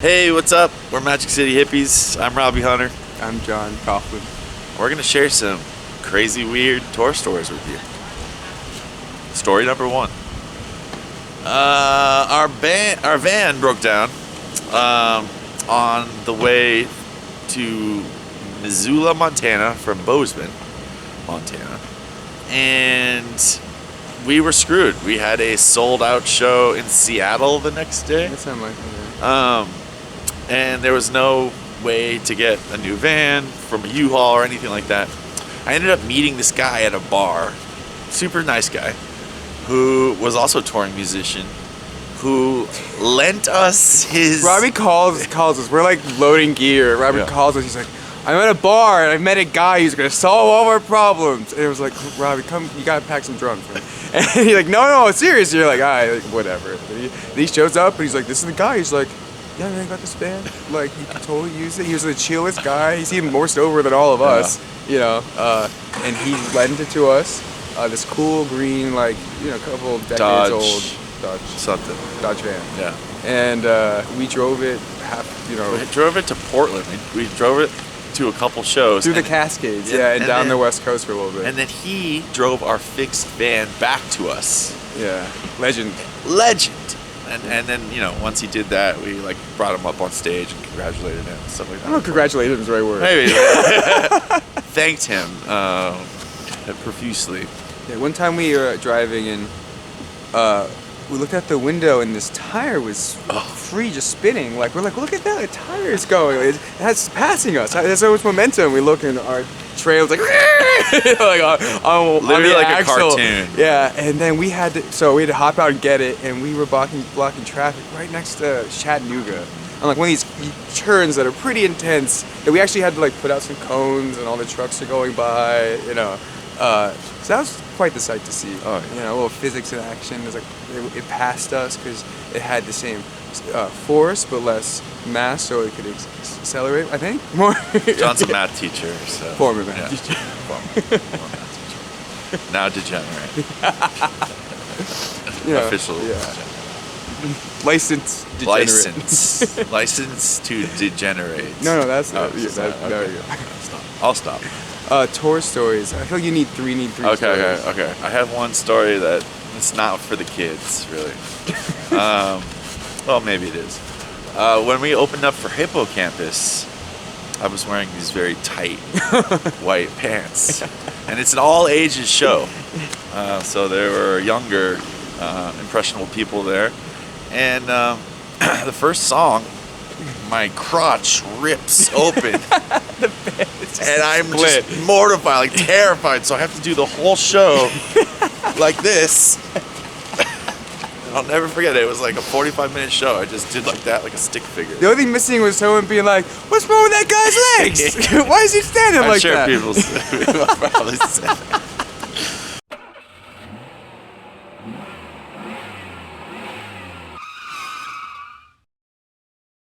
Hey, what's up? We're Magic City Hippies. I'm Robbie Hunter. I'm John Coughlin. We're going to share some crazy, weird tour stories with you. Story number one. Our van broke down on the way to Missoula, Montana from Bozeman, Montana. And we were screwed. We had a sold-out show in Seattle the next day. That sounds like it. And there was no way to get a new van from a U-Haul or anything like that. I ended up meeting this guy at a bar, super nice guy, who was also a touring musician, who lent us his... Robbie calls us. We're like loading gear. Robbie calls us. He's like, I'm at a bar and I met a guy who's gonna solve all our problems. And it was like, Robbie, come, you gotta pack some drums, man. And he's like, no, seriously. You're like, all right, like, whatever. And he shows up and he's like, this is the guy. He's like, yeah, man, I got this band. Like, you can totally use it. He was the chillest guy. He seemed more sober than all of us, you know. And he lent it to us. This cool green, like, you know, a couple decades old Dodge van. Yeah. And we drove it We drove it to Portland. We drove it to a couple shows. Through the Cascades, and down the West Coast for a little bit. And then he drove our fixed van back to us. Yeah. Legend. And then, you know, once he did that, we like brought him up on stage and congratulated him and stuff like that. I don't know if congratulated him is the right word. Maybe. Thanked him profusely. Yeah, one time we were driving and we looked out the window and this tire was free, just spinning. Like, we're like, look at that, the tire is going. It's passing us. There's so much momentum. We look and our trail's like, literally like axle. A cartoon. Yeah, and then we had to hop out and get it, and we were blocking traffic right next to Chattanooga. On like one of these turns that are pretty intense, that we actually had to like put out some cones and all the trucks are going by, you know. So that was quite the sight to see. Oh, yeah. You know, a little physics in action. It was like it passed us because it had the same force but less mass, so it could accelerate. I think more. John's a math teacher, so Former math teacher. Former math teacher. Now degenerate. Official. Yeah. Licensed degenerate. License to degenerate. No, that's not. There you go. I'll stop. Tour stories. I feel you need three stories. Okay. I have one story that it's not for the kids, really. Well, maybe it is. When we opened up for Hippocampus, I was wearing these very tight white pants. And it's an all ages show. So there were younger, impressionable people there. And the first song, my crotch rips open. And I'm just mortified, like terrified. So I have to do the whole show like this. And I'll never forget it. It was like a 45-minute show. I just did like that, like a stick figure. The only thing missing was someone being like, what's wrong with that guy's legs? Why is he standing like that? I'm sure people probably said that.